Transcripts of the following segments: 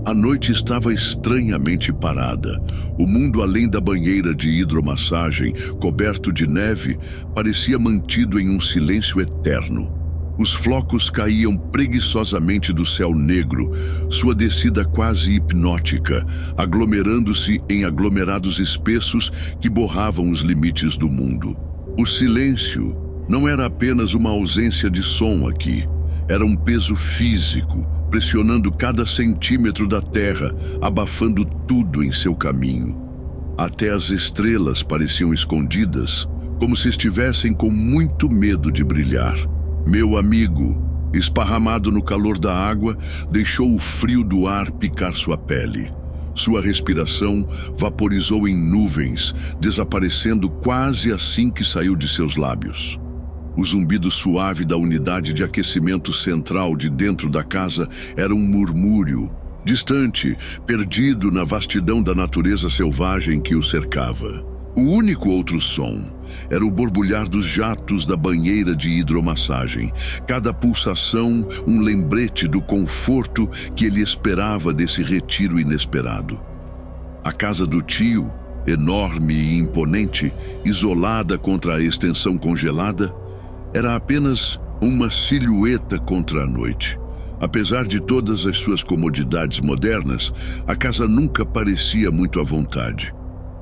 A noite estava estranhamente parada. O mundo além da banheira de hidromassagem, coberto de neve, parecia mantido em um silêncio eterno. Os flocos caíam preguiçosamente do céu negro, sua descida quase hipnótica, aglomerando-se em aglomerados espessos que borravam os limites do mundo. O silêncio não era apenas uma ausência de som aqui. Era um peso físico, pressionando cada centímetro da terra, abafando tudo em seu caminho. Até as estrelas pareciam escondidas, como se estivessem com muito medo de brilhar. Meu amigo, esparramado no calor da água, deixou o frio do ar picar sua pele. Sua respiração vaporizou em nuvens, desaparecendo quase assim que saiu de seus lábios. O zumbido suave da unidade de aquecimento central de dentro da casa era um murmúrio, distante, perdido na vastidão da natureza selvagem que o cercava. O único outro som era o borbulhar dos jatos da banheira de hidromassagem, cada pulsação um lembrete do conforto que ele esperava desse retiro inesperado. A casa do tio, enorme e imponente, isolada contra a extensão congelada, era apenas uma silhueta contra a noite. Apesar de todas as suas comodidades modernas, a casa nunca parecia muito à vontade.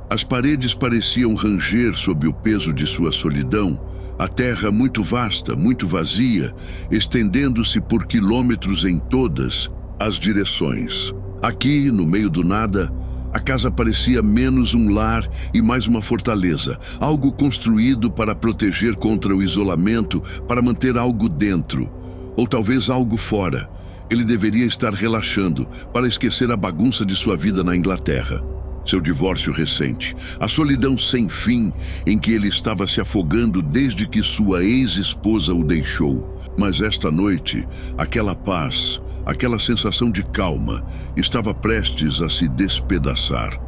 As paredes pareciam ranger sob o peso de sua solidão, a terra muito vasta, muito vazia, estendendo-se por quilômetros em todas as direções. Aqui, no meio do nada, a casa parecia menos um lar e mais uma fortaleza, algo construído para proteger contra o isolamento, para manter algo dentro, ou talvez algo fora. Ele deveria estar relaxando, para esquecer a bagunça de sua vida na Inglaterra. Seu divórcio recente, a solidão sem fim em que ele estava se afogando desde que sua ex-esposa o deixou. Mas esta noite, aquela paz, aquela sensação de calma, estava prestes a se despedaçar.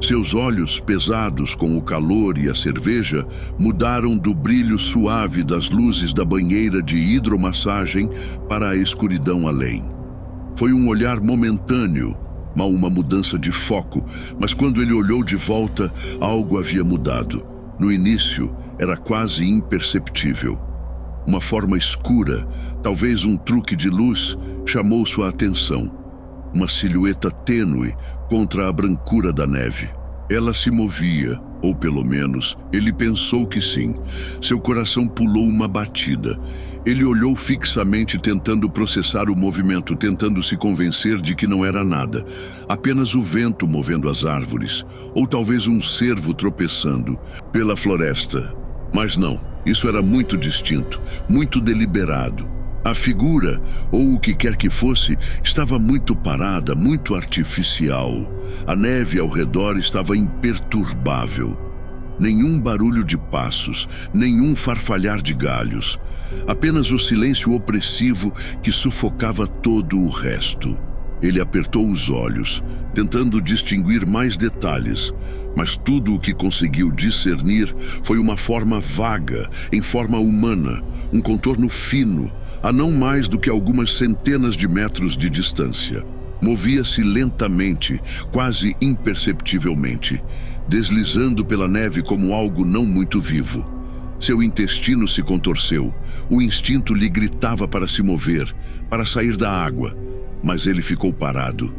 Seus olhos, pesados com o calor e a cerveja, mudaram do brilho suave das luzes da banheira de hidromassagem para a escuridão além. Foi um olhar momentâneo, uma mudança de foco, mas quando ele olhou de volta, algo havia mudado. No início, era quase imperceptível. Uma forma escura, talvez um truque de luz, chamou sua atenção. Uma silhueta tênue contra a brancura da neve. Ela se movia, ou pelo menos, ele pensou que sim. Seu coração pulou uma batida. Ele olhou fixamente tentando processar o movimento, tentando se convencer de que não era nada. Apenas o vento movendo as árvores, ou talvez um cervo tropeçando pela floresta. Mas não, isso era muito distinto, muito deliberado. A figura, ou o que quer que fosse, estava muito parada, muito artificial. A neve ao redor estava imperturbável. Nenhum barulho de passos, nenhum farfalhar de galhos. Apenas o silêncio opressivo que sufocava todo o resto. Ele apertou os olhos, tentando distinguir mais detalhes, mas tudo o que conseguiu discernir foi uma forma vaga, em forma humana, um contorno fino, a não mais do que algumas centenas de metros de distância. Movia-se lentamente, quase imperceptivelmente, deslizando pela neve como algo não muito vivo. Seu intestino se contorceu, o instinto lhe gritava para se mover, para sair da água, mas ele ficou parado.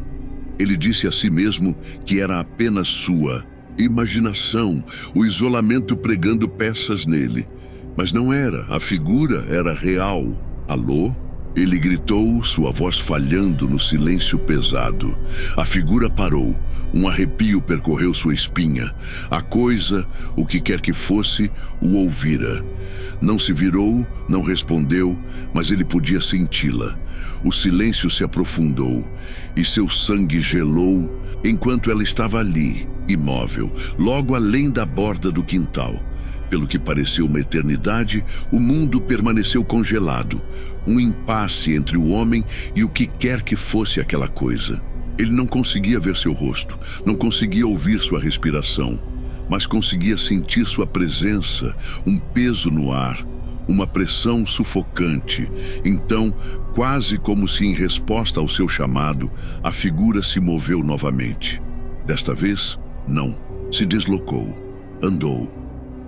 Ele disse a si mesmo que era apenas sua imaginação, o isolamento pregando peças nele. Mas não era, a figura era real. Alô? Ele gritou, sua voz falhando no silêncio pesado. A figura parou. Um arrepio percorreu sua espinha. A coisa, o que quer que fosse, o ouvira. Não se virou, não respondeu, mas ele podia senti-la. O silêncio se aprofundou e seu sangue gelou enquanto ela estava ali, imóvel, logo além da borda do quintal. Pelo que pareceu uma eternidade, o mundo permaneceu congelado, um impasse entre o homem e o que quer que fosse aquela coisa. Ele não conseguia ver seu rosto, não conseguia ouvir sua respiração, mas conseguia sentir sua presença, um peso no ar, uma pressão sufocante. Então, quase como se em resposta ao seu chamado, a figura se moveu novamente. Desta vez, não. Se deslocou. Andou.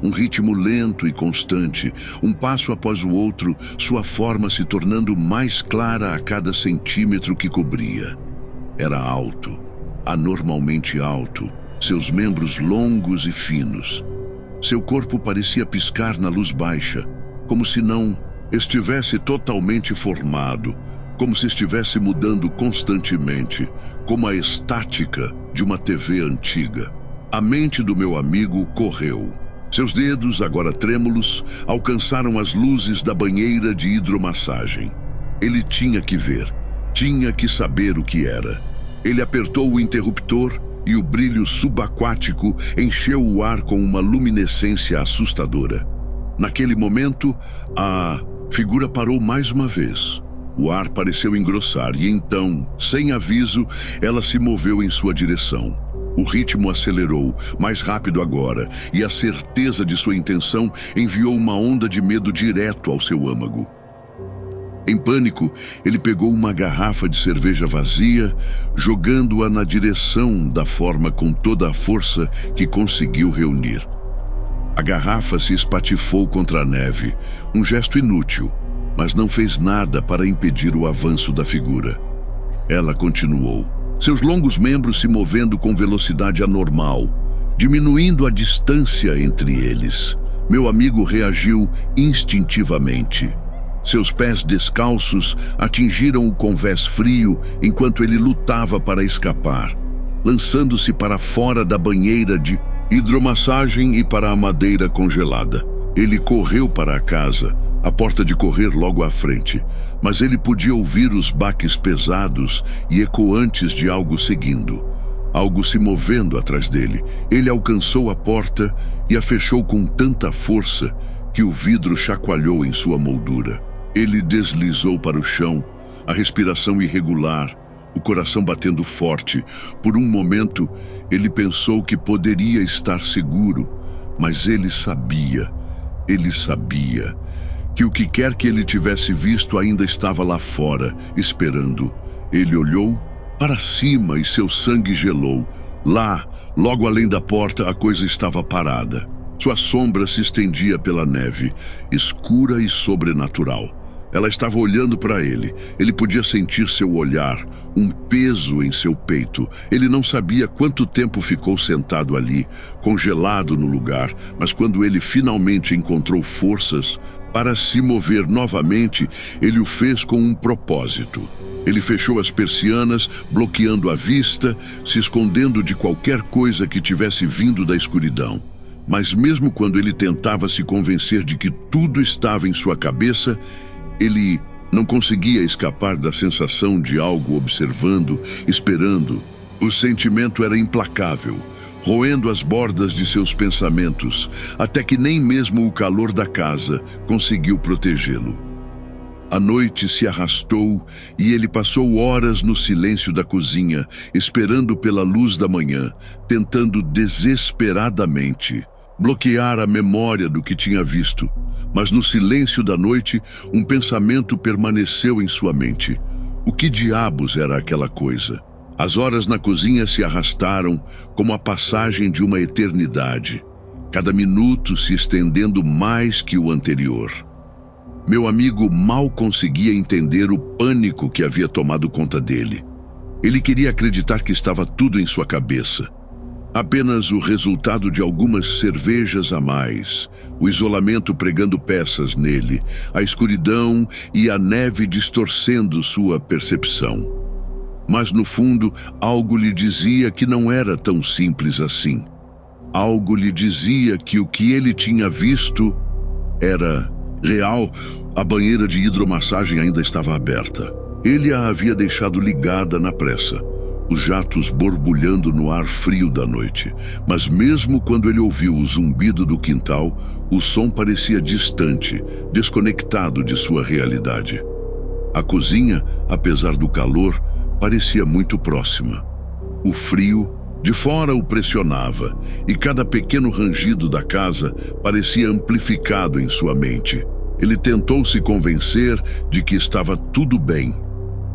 Um ritmo lento e constante, um passo após o outro, sua forma se tornando mais clara a cada centímetro que cobria. Era alto, anormalmente alto, seus membros longos e finos. Seu corpo parecia piscar na luz baixa, como se não estivesse totalmente formado, como se estivesse mudando constantemente, como a estática de uma TV antiga. A mente do meu amigo correu. Seus dedos, agora trêmulos, alcançaram as luzes da banheira de hidromassagem. Ele tinha que ver, tinha que saber o que era. Ele apertou o interruptor e o brilho subaquático encheu o ar com uma luminescência assustadora. Naquele momento, a figura parou mais uma vez. O ar pareceu engrossar e então, sem aviso, ela se moveu em sua direção. O ritmo acelerou, mais rápido agora, e a certeza de sua intenção enviou uma onda de medo direto ao seu âmago. Em pânico, ele pegou uma garrafa de cerveja vazia, jogando-a na direção da forma com toda a força que conseguiu reunir. A garrafa se espatifou contra a neve, um gesto inútil, mas não fez nada para impedir o avanço da figura. Ela continuou, seus longos membros se movendo com velocidade anormal, diminuindo a distância entre eles. Meu amigo reagiu instintivamente. Seus pés descalços atingiram o convés frio enquanto ele lutava para escapar, lançando-se para fora da banheira de hidromassagem e para a madeira congelada. Ele correu para a casa, a porta de correr logo à frente, mas ele podia ouvir os baques pesados e ecoantes de algo seguindo. Algo se movendo atrás dele. Ele alcançou a porta e a fechou com tanta força que o vidro chacoalhou em sua moldura. Ele deslizou para o chão, a respiração irregular, o coração batendo forte. Por um momento, ele pensou que poderia estar seguro, mas ele sabia que o que quer que ele tivesse visto ainda estava lá fora, esperando. Ele olhou para cima e seu sangue gelou. Lá, logo além da porta, a coisa estava parada. Sua sombra se estendia pela neve, escura e sobrenatural. Ela estava olhando para ele. Ele podia sentir seu olhar, um peso em seu peito. Ele não sabia quanto tempo ficou sentado ali, congelado no lugar, mas quando ele finalmente encontrou forças para se mover novamente, ele o fez com um propósito. Ele fechou as persianas, bloqueando a vista, se escondendo de qualquer coisa que tivesse vindo da escuridão. Mas mesmo quando ele tentava se convencer de que tudo estava em sua cabeça, ele não conseguia escapar da sensação de algo observando, esperando. O sentimento era implacável, roendo as bordas de seus pensamentos, até que nem mesmo o calor da casa conseguiu protegê-lo. A noite se arrastou e ele passou horas no silêncio da cozinha, esperando pela luz da manhã, tentando desesperadamente bloquear a memória do que tinha visto. Mas no silêncio da noite, um pensamento permaneceu em sua mente. O que diabos era aquela coisa? As horas na cozinha se arrastaram como a passagem de uma eternidade, cada minuto se estendendo mais que o anterior. Meu amigo mal conseguia entender o pânico que havia tomado conta dele. Ele queria acreditar que estava tudo em sua cabeça. Apenas o resultado de algumas cervejas a mais, o isolamento pregando peças nele, a escuridão e a neve distorcendo sua percepção. Mas no fundo, algo lhe dizia que não era tão simples assim. Algo lhe dizia que o que ele tinha visto era real. A banheira de hidromassagem ainda estava aberta. Ele a havia deixado ligada na pressa, os jatos borbulhando no ar frio da noite. Mas mesmo quando ele ouviu o zumbido do quintal, o som parecia distante, desconectado de sua realidade. A cozinha, apesar do calor, parecia muito próxima. O frio de fora o pressionava, e cada pequeno rangido da casa parecia amplificado em sua mente. Ele tentou se convencer de que estava tudo bem.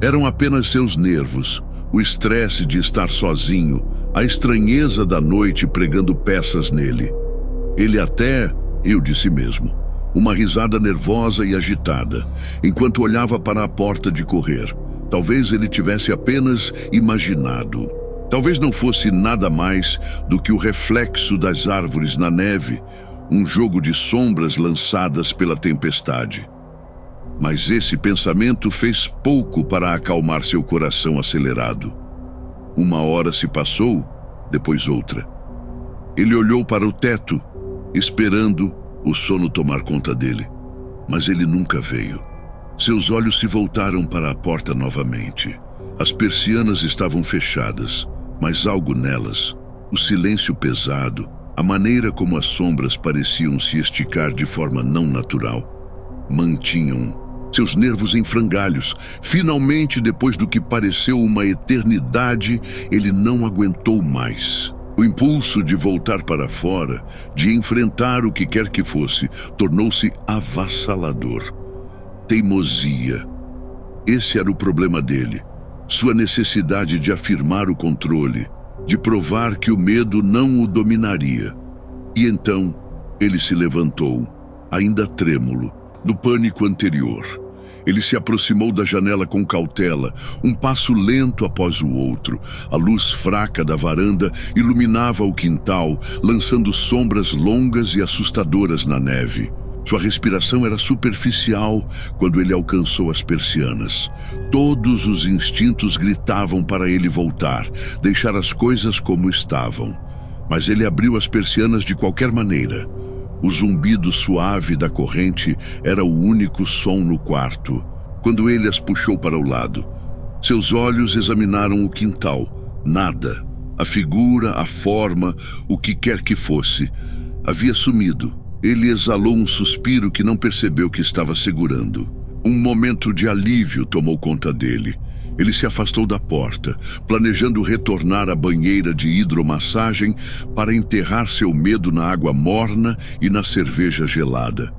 Eram apenas seus nervos, o estresse de estar sozinho, a estranheza da noite pregando peças nele. Ele até riu de si mesmo, uma risada nervosa e agitada, enquanto olhava para a porta de correr. Talvez ele tivesse apenas imaginado. Talvez não fosse nada mais do que o reflexo das árvores na neve, um jogo de sombras lançadas pela tempestade. Mas esse pensamento fez pouco para acalmar seu coração acelerado. Uma hora se passou, depois outra. Ele olhou para o teto, esperando o sono tomar conta dele. Mas ele nunca veio. Seus olhos se voltaram para a porta novamente. As persianas estavam fechadas, mas algo nelas, o silêncio pesado, a maneira como as sombras pareciam se esticar de forma não natural, mantinham seus nervos em frangalhos. Finalmente, depois do que pareceu uma eternidade, ele não aguentou mais. O impulso de voltar para fora, de enfrentar o que quer que fosse, tornou-se avassalador. Teimosia. Esse era o problema dele. Sua necessidade de afirmar o controle, de provar que o medo não o dominaria. E então, ele se levantou, ainda trêmulo, do pânico anterior. Ele se aproximou da janela com cautela, um passo lento após o outro. A luz fraca da varanda iluminava o quintal, lançando sombras longas e assustadoras na neve. Sua respiração era superficial quando ele alcançou as persianas. Todos os instintos gritavam para ele voltar, deixar as coisas como estavam. Mas ele abriu as persianas de qualquer maneira. O zumbido suave da corrente era o único som no quarto, quando ele as puxou para o lado. Seus olhos examinaram o quintal. Nada. A figura, a forma, o que quer que fosse, havia sumido. Ele exalou um suspiro que não percebeu que estava segurando. Um momento de alívio tomou conta dele. Ele se afastou da porta, planejando retornar à banheira de hidromassagem para enterrar seu medo na água morna e na cerveja gelada.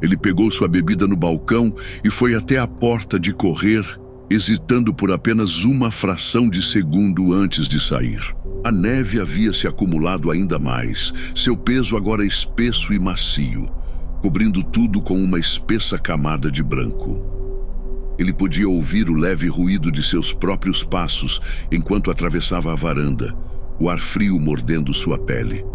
Ele pegou sua bebida no balcão e foi até a porta de correr, hesitando por apenas uma fração de segundo antes de sair. A neve havia se acumulado ainda mais, seu peso agora espesso e macio, cobrindo tudo com uma espessa camada de branco. Ele podia ouvir o leve ruído de seus próprios passos enquanto atravessava a varanda, o ar frio mordendo sua pele.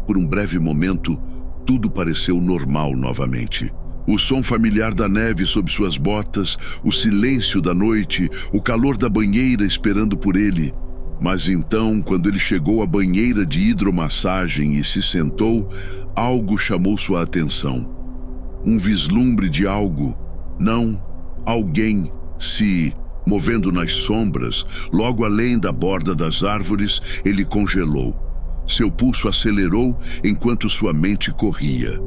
Por um breve momento, tudo pareceu normal novamente. O som familiar da neve sob suas botas, o silêncio da noite, o calor da banheira esperando por ele. Mas então, quando ele chegou à banheira de hidromassagem e se sentou, algo chamou sua atenção. Um vislumbre de algo, não, alguém, se movendo nas sombras, logo além da borda das árvores. Ele congelou. Seu pulso acelerou enquanto sua mente corria.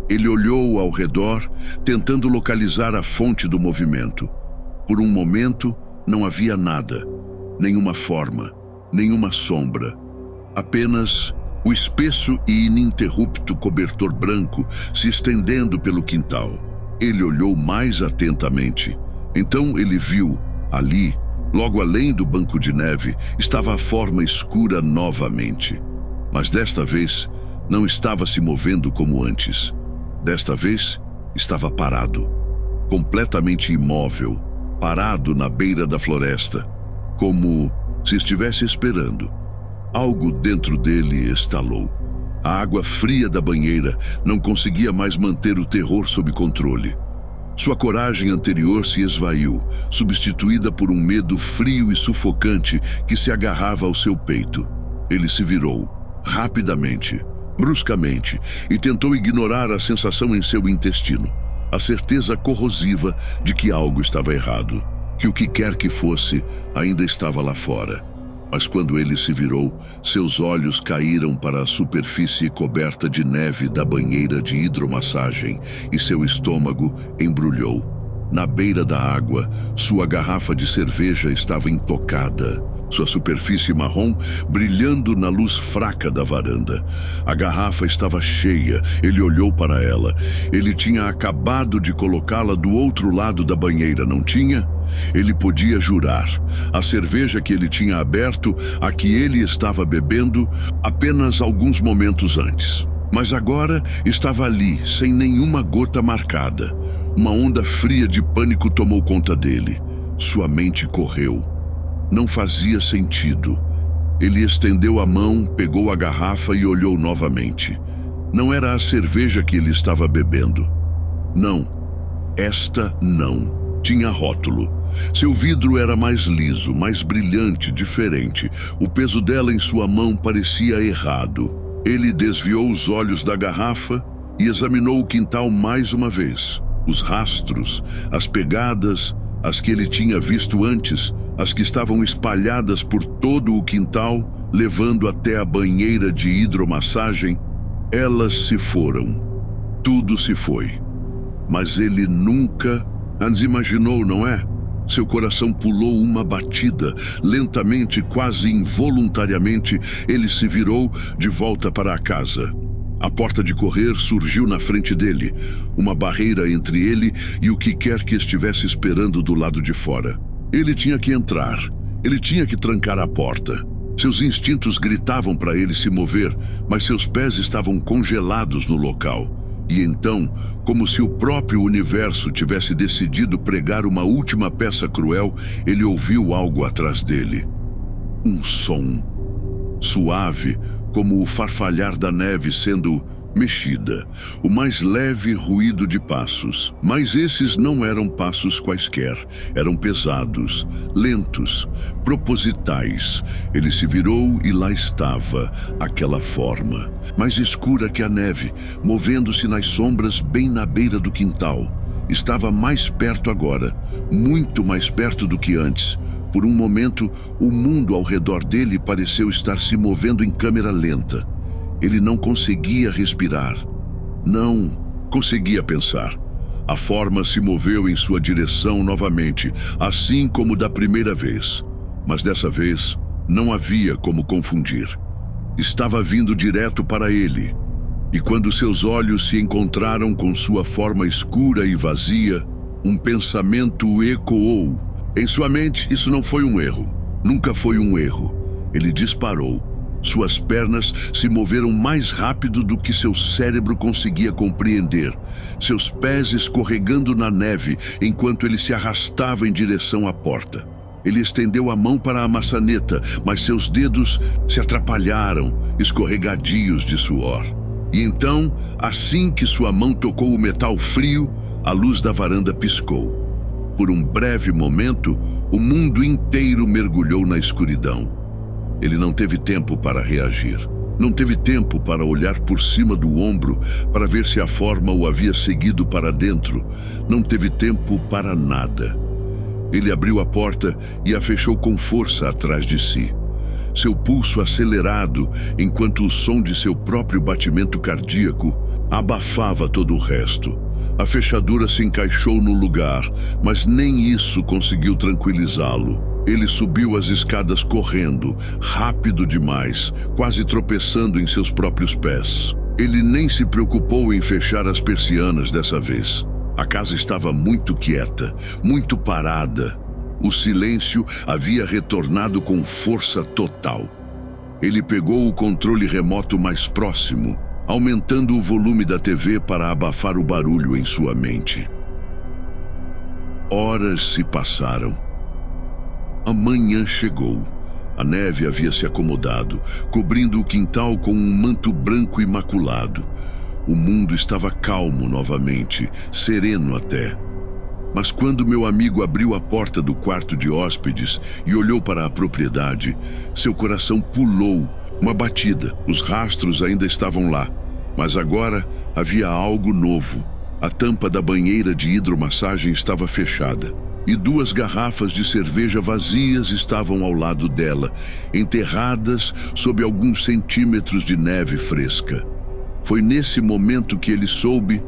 Ele olhou ao redor, tentando localizar a fonte do movimento. Por um momento, não havia nada. Nenhuma forma, nenhuma sombra. Apenas o espesso e ininterrupto cobertor branco se estendendo pelo quintal. Ele olhou mais atentamente. Então ele viu, ali, logo além do banco de neve, estava a forma escura novamente. Mas desta vez, não estava se movendo como antes. Desta vez, estava parado, completamente imóvel, parado na beira da floresta, como se estivesse esperando. Algo dentro dele estalou. A água fria da banheira não conseguia mais manter o terror sob controle. Sua coragem anterior se esvaiu, substituída por um medo frio e sufocante que se agarrava ao seu peito. Ele se virou, rapidamente, bruscamente, e tentou ignorar a sensação em seu intestino, a certeza corrosiva de que algo estava errado, que o que quer que fosse ainda estava lá fora. Mas quando ele se virou, seus olhos caíram para a superfície coberta de neve da banheira de hidromassagem e seu estômago embrulhou. Na beira da água, sua garrafa de cerveja estava intocada, sua superfície marrom brilhando na luz fraca da varanda. A garrafa estava cheia. Ele olhou para ela. Ele tinha acabado de colocá-la do outro lado da banheira, não tinha? Ele podia jurar. A cerveja que ele tinha aberto, a que ele estava bebendo, apenas alguns momentos antes. Mas agora estava ali, sem nenhuma gota marcada. Uma onda fria de pânico tomou conta dele. Sua mente correu. Não fazia sentido. Ele estendeu a mão, pegou a garrafa e olhou novamente. Não era a cerveja que ele estava bebendo. Não. Esta não. Tinha rótulo. Seu vidro era mais liso, mais brilhante, diferente. O peso dela em sua mão parecia errado. Ele desviou os olhos da garrafa e examinou o quintal mais uma vez. Os rastros, as pegadas, as que ele tinha visto antes, as que estavam espalhadas por todo o quintal, levando até a banheira de hidromassagem, elas se foram. Tudo se foi. Mas ele nunca as imaginou, não é? Seu coração pulou uma batida. Lentamente, quase involuntariamente, ele se virou de volta para a casa. A porta de correr surgiu na frente dele, uma barreira entre ele e o que quer que estivesse esperando do lado de fora. Ele tinha que entrar. Ele tinha que trancar a porta. Seus instintos gritavam para ele se mover, mas seus pés estavam congelados no local. E então, como se o próprio universo tivesse decidido pregar uma última peça cruel, ele ouviu algo atrás dele. Um som suave, como o farfalhar da neve sendo mexida, o mais leve ruído de passos. Mas esses não eram passos quaisquer, eram pesados, lentos, propositais. Ele se virou e lá estava, aquela forma, mais escura que a neve, movendo-se nas sombras bem na beira do quintal. Estava mais perto agora, muito mais perto do que antes. Por um momento, o mundo ao redor dele pareceu estar se movendo em câmera lenta. Ele não conseguia respirar. Não conseguia pensar. A forma se moveu em sua direção novamente, assim como da primeira vez. Mas dessa vez, não havia como confundir. Estava vindo direto para ele. E quando seus olhos se encontraram com sua forma escura e vazia, um pensamento ecoou. Em sua mente, isso não foi um erro. Nunca foi um erro. Ele disparou. Suas pernas se moveram mais rápido do que seu cérebro conseguia compreender. Seus pés escorregando na neve enquanto ele se arrastava em direção à porta. Ele estendeu a mão para a maçaneta, mas seus dedos se atrapalharam, escorregadios de suor. E então, assim que sua mão tocou o metal frio, a luz da varanda piscou. Por um breve momento, o mundo inteiro mergulhou na escuridão. Ele não teve tempo para reagir. Não teve tempo para olhar por cima do ombro para ver se a forma o havia seguido para dentro. Não teve tempo para nada. Ele abriu a porta e a fechou com força atrás de si. Seu pulso acelerado, enquanto o som de seu próprio batimento cardíaco abafava todo o resto. A fechadura se encaixou no lugar, mas nem isso conseguiu tranquilizá-lo. Ele subiu as escadas correndo, rápido demais, quase tropeçando em seus próprios pés. Ele nem se preocupou em fechar as persianas dessa vez. A casa estava muito quieta, muito parada. O silêncio havia retornado com força total. Ele pegou o controle remoto mais próximo, aumentando o volume da TV para abafar o barulho em sua mente. Horas se passaram. A manhã chegou. A neve havia se acomodado, cobrindo o quintal com um manto branco imaculado. O mundo estava calmo novamente, sereno até. Mas quando meu amigo abriu a porta do quarto de hóspedes e olhou para a propriedade, seu coração pulou, uma batida. Os rastros ainda estavam lá, mas agora havia algo novo. A tampa da banheira de hidromassagem estava fechada. E 2 garrafas de cerveja vazias estavam ao lado dela, enterradas sob alguns centímetros de neve fresca. Foi nesse momento que ele soube,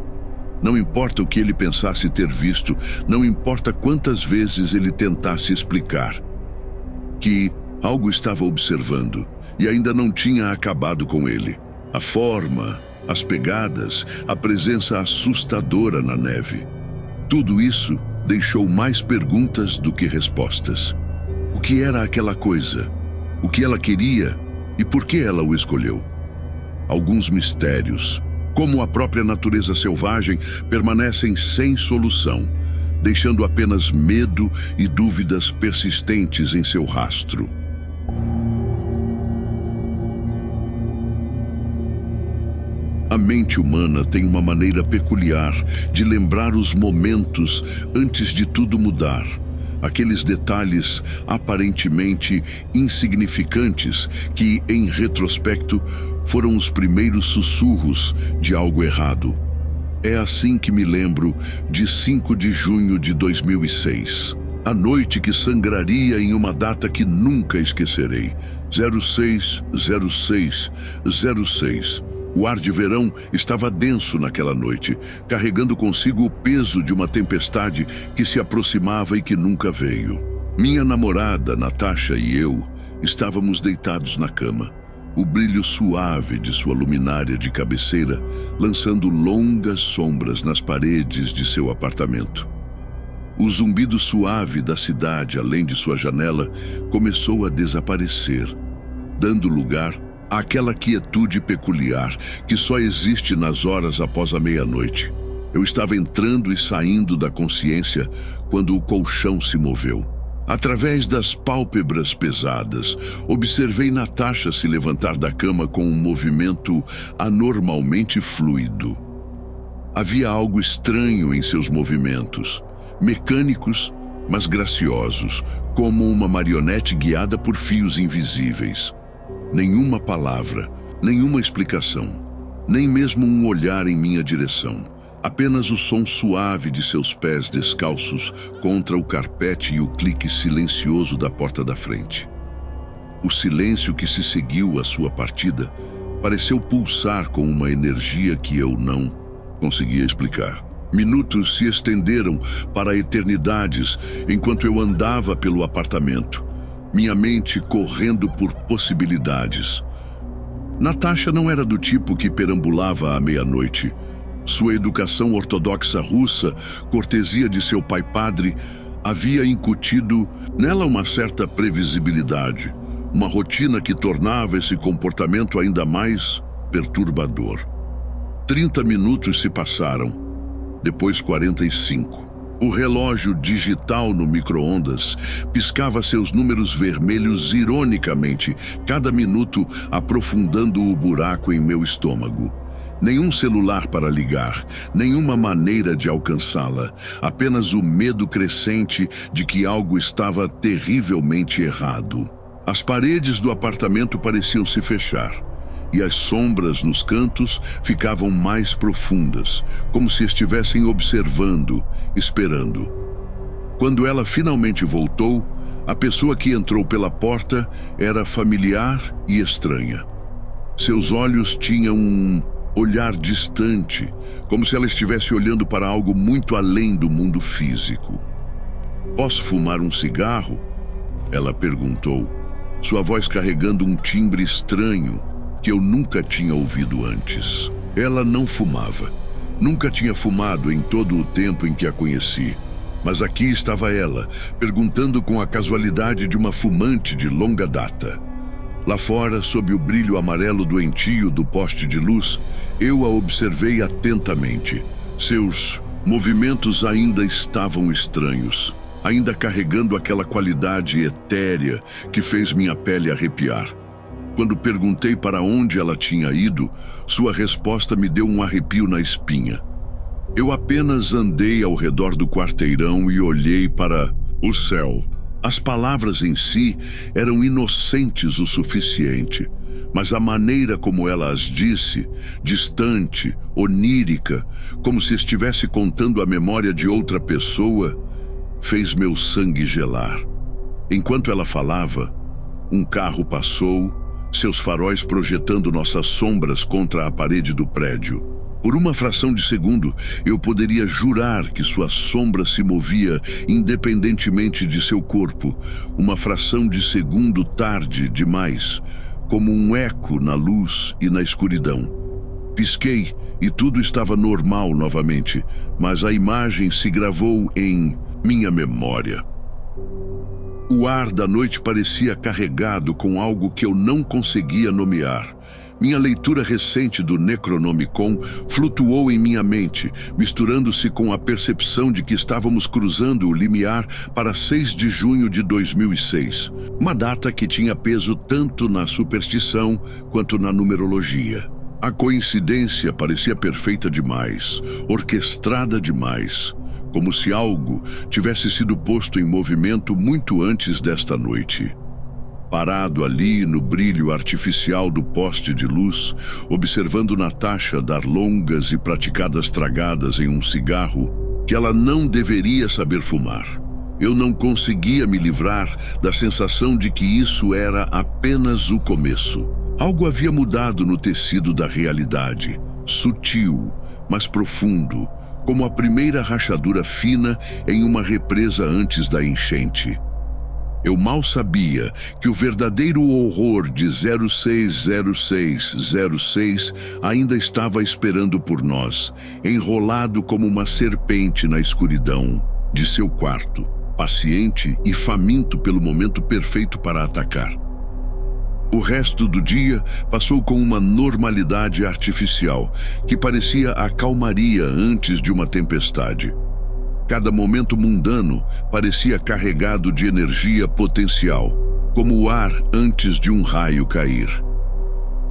não importa o que ele pensasse ter visto, não importa quantas vezes ele tentasse explicar, que Algo estava observando e ainda não tinha acabado com ele. A forma, as pegadas, a presença assustadora na neve. Tudo isso deixou mais perguntas do que respostas. O que era aquela coisa? O que ela queria e por que ela o escolheu? Alguns mistérios, como a própria natureza selvagem, permanecem sem solução, deixando apenas medo e dúvidas persistentes em seu rastro. A mente humana tem uma maneira peculiar de lembrar os momentos antes de tudo mudar. Aqueles detalhes aparentemente insignificantes que, em retrospecto, foram os primeiros sussurros de algo errado. É assim que me lembro de 5 de junho de 2006. A noite que sangraria em uma data que nunca esquecerei. 060606. O ar de verão estava denso naquela noite, carregando consigo o peso de uma tempestade que se aproximava e que nunca veio. Minha namorada, Natasha, e eu estávamos deitados na cama, o brilho suave de sua luminária de cabeceira lançando longas sombras nas paredes de seu apartamento. O zumbido suave da cidade além de sua janela começou a desaparecer, dando lugar àquela quietude peculiar que só existe nas horas após a meia-noite. Eu estava entrando e saindo da consciência quando o colchão se moveu. Através das pálpebras pesadas, observei Natasha se levantar da cama com um movimento anormalmente fluido. Havia algo estranho em seus movimentos, mecânicos, mas graciosos, como uma marionete guiada por fios invisíveis. Nenhuma palavra, nenhuma explicação, nem mesmo um olhar em minha direção. Apenas o som suave de seus pés descalços contra o carpete e o clique silencioso da porta da frente. O silêncio que se seguiu à sua partida pareceu pulsar com uma energia que eu não conseguia explicar. Minutos se estenderam para eternidades enquanto eu andava pelo apartamento, minha mente correndo por possibilidades. Natasha não era do tipo que perambulava à meia-noite. Sua educação ortodoxa russa, cortesia de seu pai padre, havia incutido nela uma certa previsibilidade, uma rotina que tornava esse comportamento ainda mais perturbador. 30 minutos se passaram, depois 45. O relógio digital no micro-ondas piscava seus números vermelhos ironicamente, cada minuto aprofundando o buraco em meu estômago. Nenhum celular para ligar, nenhuma maneira de alcançá-la, apenas o medo crescente de que algo estava terrivelmente errado. As paredes do apartamento pareciam se fechar, e as sombras nos cantos ficavam mais profundas, como se estivessem observando, esperando. Quando ela finalmente voltou, a pessoa que entrou pela porta era familiar e estranha. Seus olhos tinham um olhar distante, como se ela estivesse olhando para algo muito além do mundo físico. "Posso fumar um cigarro?" ela perguntou, sua voz carregando um timbre estranho que eu nunca tinha ouvido antes. Ela não fumava. Nunca tinha fumado em todo o tempo em que a conheci. Mas aqui estava ela, perguntando com a casualidade de uma fumante de longa data. Lá fora, sob o brilho amarelo doentio do poste de luz, eu a observei atentamente. Seus movimentos ainda estavam estranhos, ainda carregando aquela qualidade etérea que fez minha pele arrepiar. Quando perguntei para onde ela tinha ido, sua resposta me deu um arrepio na espinha. Eu apenas andei ao redor do quarteirão e olhei para o céu. As palavras em si eram inocentes o suficiente, mas a maneira como ela as disse, distante, onírica, como se estivesse contando a memória de outra pessoa, fez meu sangue gelar. Enquanto ela falava, um carro passou, seus faróis projetando nossas sombras contra a parede do prédio. Por uma fração de segundo, eu poderia jurar que sua sombra se movia independentemente de seu corpo, uma fração de segundo tarde demais, como um eco na luz e na escuridão. Pisquei e tudo estava normal novamente, mas a imagem se gravou em minha memória. O ar da noite parecia carregado com algo que eu não conseguia nomear. Minha leitura recente do Necronomicon flutuou em minha mente, misturando-se com a percepção de que estávamos cruzando o limiar para 6 de junho de 2006, uma data que tinha peso tanto na superstição quanto na numerologia. A coincidência parecia perfeita demais, orquestrada demais, como se algo tivesse sido posto em movimento muito antes desta noite. Parado ali no brilho artificial do poste de luz, observando Natasha dar longas e praticadas tragadas em um cigarro que ela não deveria saber fumar. Eu não conseguia me livrar da sensação de que isso era apenas o começo. Algo havia mudado no tecido da realidade, sutil, mas profundo, como a primeira rachadura fina em uma represa antes da enchente. Eu mal sabia que o verdadeiro horror de 060606 ainda estava esperando por nós, enrolado como uma serpente na escuridão de seu quarto, paciente e faminto pelo momento perfeito para atacar. O resto do dia passou com uma normalidade artificial que parecia a calmaria antes de uma tempestade. Cada momento mundano parecia carregado de energia potencial, como o ar antes de um raio cair.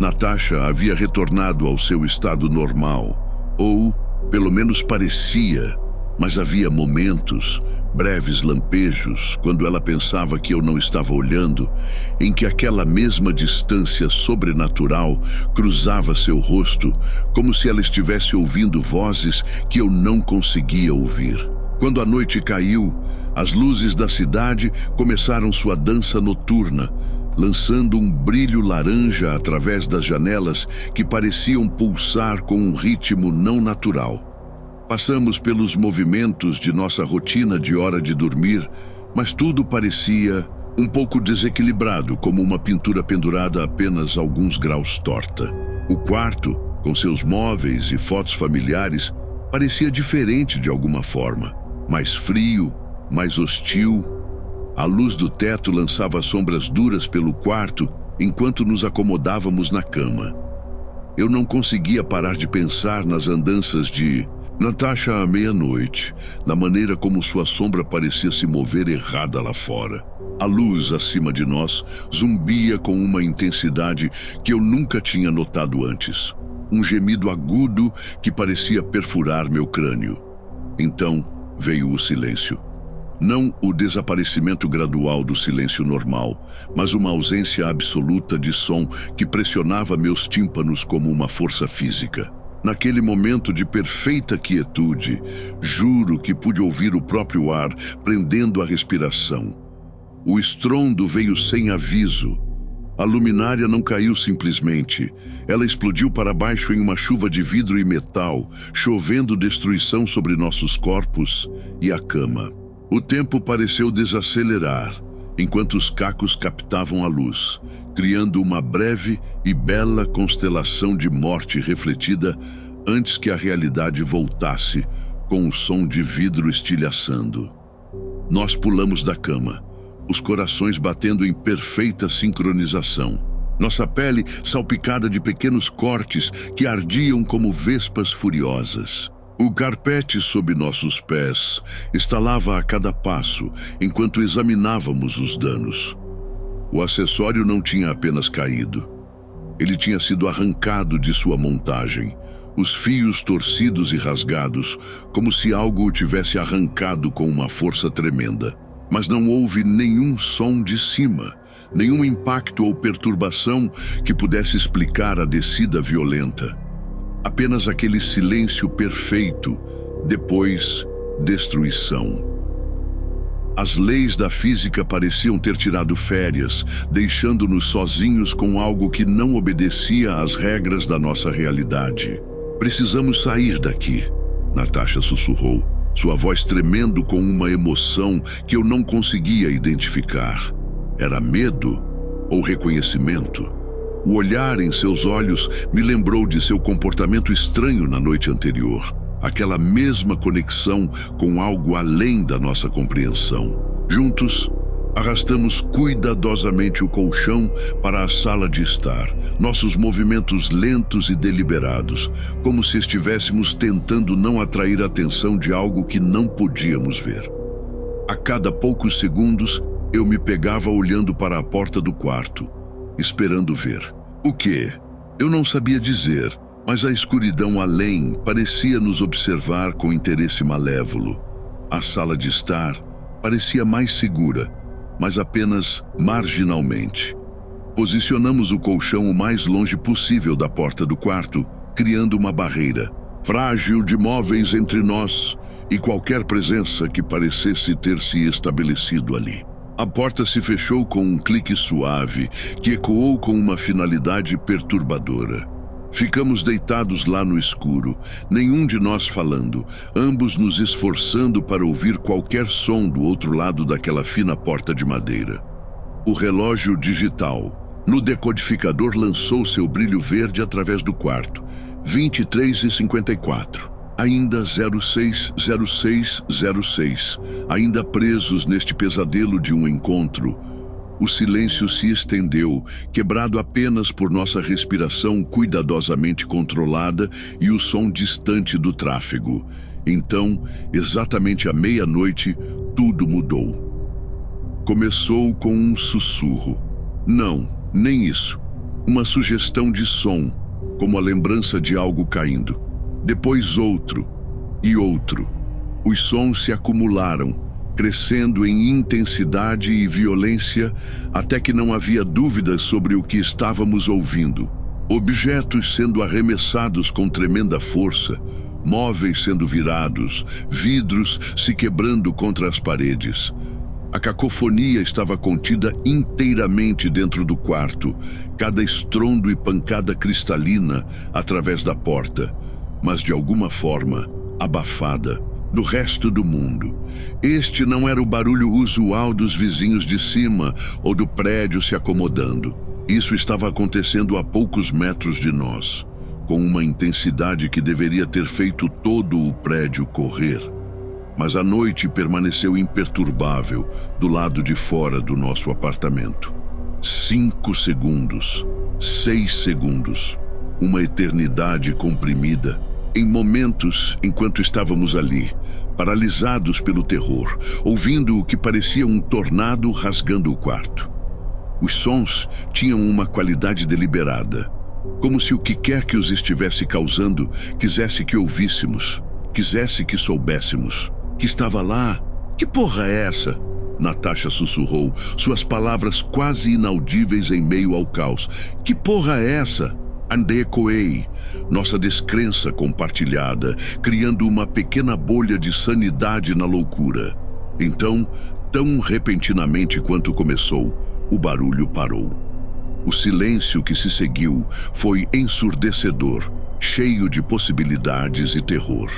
Natasha havia retornado ao seu estado normal, ou pelo menos parecia, mas havia momentos, breves lampejos, quando ela pensava que eu não estava olhando, em que aquela mesma distância sobrenatural cruzava seu rosto, como se ela estivesse ouvindo vozes que eu não conseguia ouvir. Quando a noite caiu, as luzes da cidade começaram sua dança noturna, lançando um brilho laranja através das janelas que pareciam pulsar com um ritmo não natural. Passamos pelos movimentos de nossa rotina de hora de dormir, mas tudo parecia um pouco desequilibrado, como uma pintura pendurada a apenas alguns graus torta. O quarto, com seus móveis e fotos familiares, parecia diferente de alguma forma. Mais frio, mais hostil. A luz do teto lançava sombras duras pelo quarto enquanto nos acomodávamos na cama. Eu não conseguia parar de pensar nas andanças de Natasha à meia-noite, na maneira como sua sombra parecia se mover errada lá fora. A luz acima de nós zumbia com uma intensidade que eu nunca tinha notado antes. Um gemido agudo que parecia perfurar meu crânio. Então veio o silêncio. Não o desaparecimento gradual do silêncio normal, mas uma ausência absoluta de som que pressionava meus tímpanos como uma força física. Naquele momento de perfeita quietude, juro que pude ouvir o próprio ar prendendo a respiração. O estrondo veio sem aviso. A luminária não caiu simplesmente. Ela explodiu para baixo em uma chuva de vidro e metal, chovendo destruição sobre nossos corpos e a cama. O tempo pareceu desacelerar, enquanto os cacos captavam a luz, criando uma breve e bela constelação de morte refletida antes que a realidade voltasse, com o som de vidro estilhaçando. Nós pulamos da cama, os corações batendo em perfeita sincronização. Nossa pele salpicada de pequenos cortes que ardiam como vespas furiosas. O carpete sob nossos pés estalava a cada passo enquanto examinávamos os danos. O acessório não tinha apenas caído. Ele tinha sido arrancado de sua montagem, os fios torcidos e rasgados, como se algo o tivesse arrancado com uma força tremenda. Mas não houve nenhum som de cima, nenhum impacto ou perturbação que pudesse explicar a descida violenta. Apenas aquele silêncio perfeito, depois destruição. As leis da física pareciam ter tirado férias, deixando-nos sozinhos com algo que não obedecia às regras da nossa realidade. Precisamos sair daqui, Natasha sussurrou, sua voz tremendo com uma emoção que eu não conseguia identificar. Era medo ou reconhecimento? O olhar em seus olhos me lembrou de seu comportamento estranho na noite anterior. Aquela mesma conexão com algo além da nossa compreensão. Juntos, arrastamos cuidadosamente o colchão para a sala de estar, nossos movimentos lentos e deliberados, como se estivéssemos tentando não atrair a atenção de algo que não podíamos ver. A cada poucos segundos, eu me pegava olhando para a porta do quarto, esperando ver. O quê? Eu não sabia dizer, mas a escuridão além parecia nos observar com interesse malévolo. A sala de estar parecia mais segura, mas apenas marginalmente. Posicionamos o colchão o mais longe possível da porta do quarto, criando uma barreira, frágil de móveis entre nós e qualquer presença que parecesse ter se estabelecido ali. A porta se fechou com um clique suave, que ecoou com uma finalidade perturbadora. Ficamos deitados lá no escuro, nenhum de nós falando, ambos nos esforçando para ouvir qualquer som do outro lado daquela fina porta de madeira. O relógio digital, no decodificador, lançou seu brilho verde através do quarto. 23h54. Ainda 060606, ainda presos neste pesadelo de um encontro. O silêncio se estendeu, quebrado apenas por nossa respiração cuidadosamente controlada e o som distante do tráfego. Então, exatamente à meia-noite, tudo mudou. Começou com um sussurro. Não, nem isso. Uma sugestão de som, como a lembrança de algo caindo. Depois outro e outro. Os sons se acumularam, crescendo em intensidade e violência até que não havia dúvidas sobre o que estávamos ouvindo. Objetos sendo arremessados com tremenda força, móveis sendo virados, vidros se quebrando contra as paredes. A cacofonia estava contida inteiramente dentro do quarto, cada estrondo e pancada cristalina através da porta, mas de alguma forma abafada do resto do mundo. Este não era o barulho usual dos vizinhos de cima ou do prédio se acomodando. Isso estava acontecendo a poucos metros de nós, com uma intensidade que deveria ter feito todo o prédio correr. Mas a noite permaneceu imperturbável do lado de fora do nosso apartamento. 5 segundos, 6 segundos, uma eternidade comprimida. Em momentos, enquanto estávamos ali, paralisados pelo terror, ouvindo o que parecia um tornado rasgando o quarto. Os sons tinham uma qualidade deliberada, como se o que quer que os estivesse causando quisesse que ouvíssemos, quisesse que soubéssemos. Que estava lá? Que porra é essa? Natasha sussurrou, suas palavras quase inaudíveis em meio ao caos. Que porra é essa? Ecoei, nossa descrença compartilhada, criando uma pequena bolha de sanidade na loucura. Então, tão repentinamente quanto começou, o barulho parou. O silêncio que se seguiu foi ensurdecedor, cheio de possibilidades e terror.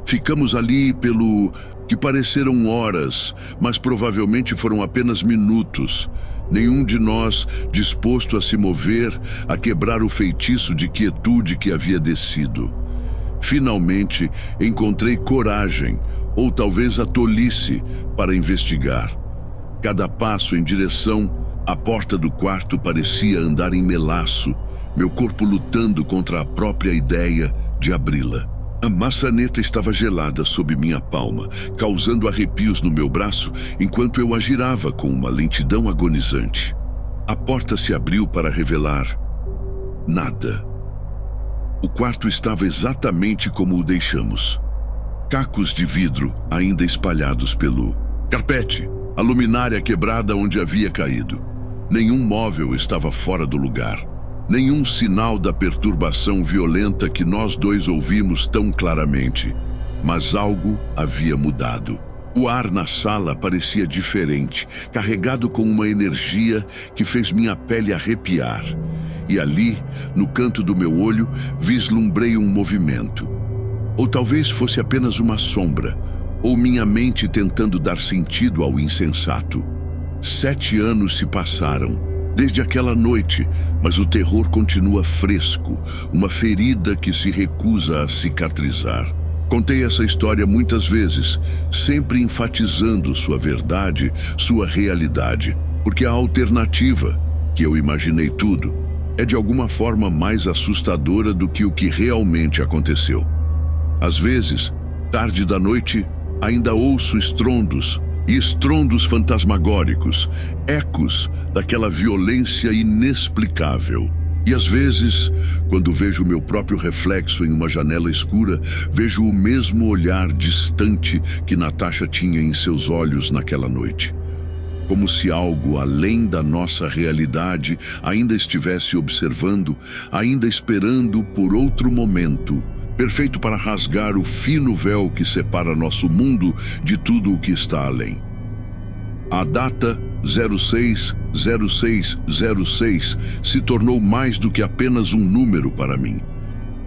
Ficamos ali pelo que pareceram horas, mas provavelmente foram apenas minutos. Nenhum de nós disposto a se mover, a quebrar o feitiço de quietude que havia descido. Finalmente, encontrei coragem, ou talvez a tolice, para investigar. Cada passo em direção à porta do quarto parecia andar em melaço, meu corpo lutando contra a própria ideia de abri-la. A maçaneta estava gelada sob minha palma, causando arrepios no meu braço enquanto eu a girava com uma lentidão agonizante. A porta se abriu para revelar nada. O quarto estava exatamente como o deixamos. Cacos de vidro ainda espalhados pelo carpete, a luminária quebrada onde havia caído. Nenhum móvel estava fora do lugar. Nenhum sinal da perturbação violenta que nós dois ouvimos tão claramente. Mas algo havia mudado. O ar na sala parecia diferente, carregado com uma energia que fez minha pele arrepiar. e ali, no canto do meu olho, vislumbrei um movimento. Ou talvez fosse apenas uma sombra, ou minha mente tentando dar sentido ao insensato. 7 anos se passaram, desde aquela noite, mas o terror continua fresco, uma ferida que se recusa a cicatrizar. Contei essa história muitas vezes, sempre enfatizando sua verdade, sua realidade, porque a alternativa, que eu imaginei tudo, é de alguma forma mais assustadora do que o que realmente aconteceu. Às vezes, tarde da noite, ainda ouço estrondos, e estrondos fantasmagóricos, ecos daquela violência inexplicável. E às vezes, quando vejo meu próprio reflexo em uma janela escura, vejo o mesmo olhar distante que Natasha tinha em seus olhos naquela noite. Como se algo além da nossa realidade ainda estivesse observando, ainda esperando por outro momento, perfeito para rasgar o fino véu que separa nosso mundo de tudo o que está além. A data 060606 se tornou mais do que apenas um número para mim.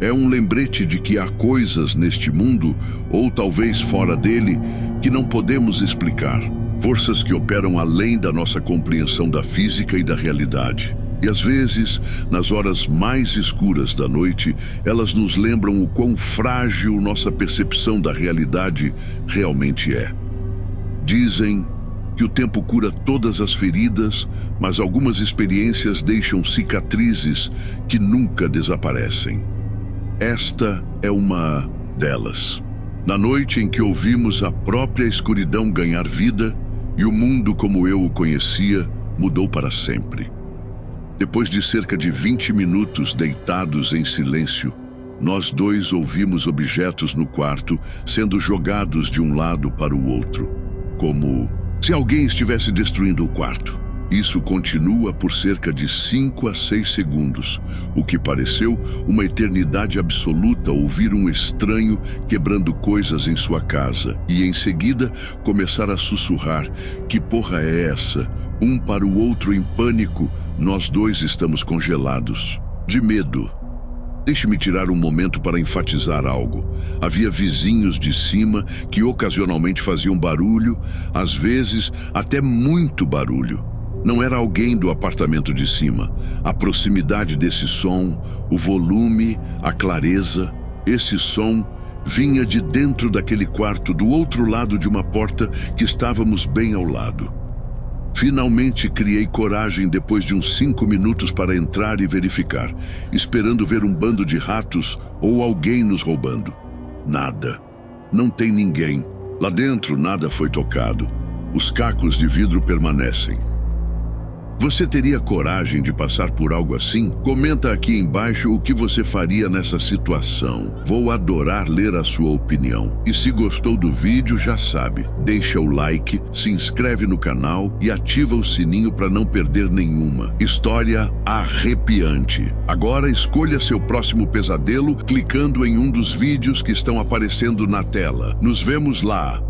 É um lembrete de que há coisas neste mundo, ou talvez fora dele, que não podemos explicar. Forças que operam além da nossa compreensão da física e da realidade. E às vezes, nas horas mais escuras da noite, elas nos lembram o quão frágil nossa percepção da realidade realmente é. Dizem que o tempo cura todas as feridas, mas algumas experiências deixam cicatrizes que nunca desaparecem. Esta é uma delas. Na noite em que ouvimos a própria escuridão ganhar vida e o mundo como eu o conhecia mudou para sempre. Depois de cerca de 20 minutos deitados em silêncio, nós dois ouvimos objetos no quarto sendo jogados de um lado para o outro, como se alguém estivesse destruindo o quarto. Isso continua por cerca de 5 a 6 segundos, o que pareceu uma eternidade absoluta ouvir um estranho quebrando coisas em sua casa e em seguida começar a sussurrar: "Que porra é essa?" Um para o outro em pânico, nós dois estamos congelados, de medo. Deixe-me tirar um momento para enfatizar algo. Havia vizinhos de cima que ocasionalmente faziam barulho, às vezes até muito barulho. Não era alguém do apartamento de cima. A proximidade desse som, o volume, a clareza, esse som vinha de dentro daquele quarto, do outro lado de uma porta que estávamos bem ao lado. Finalmente criei coragem depois de uns 5 minutos para entrar e verificar, esperando ver um bando de ratos ou alguém nos roubando. Nada. Não tem ninguém. Lá dentro nada foi tocado. Os cacos de vidro permanecem. Você teria coragem de passar por algo assim? Comenta aqui embaixo o que você faria nessa situação. Vou adorar ler a sua opinião. E se gostou do vídeo, já sabe, deixa o like, se inscreve no canal e ativa o sininho para não perder nenhuma. História arrepiante. Agora escolha seu próximo pesadelo clicando em um dos vídeos que estão aparecendo na tela. Nos vemos lá!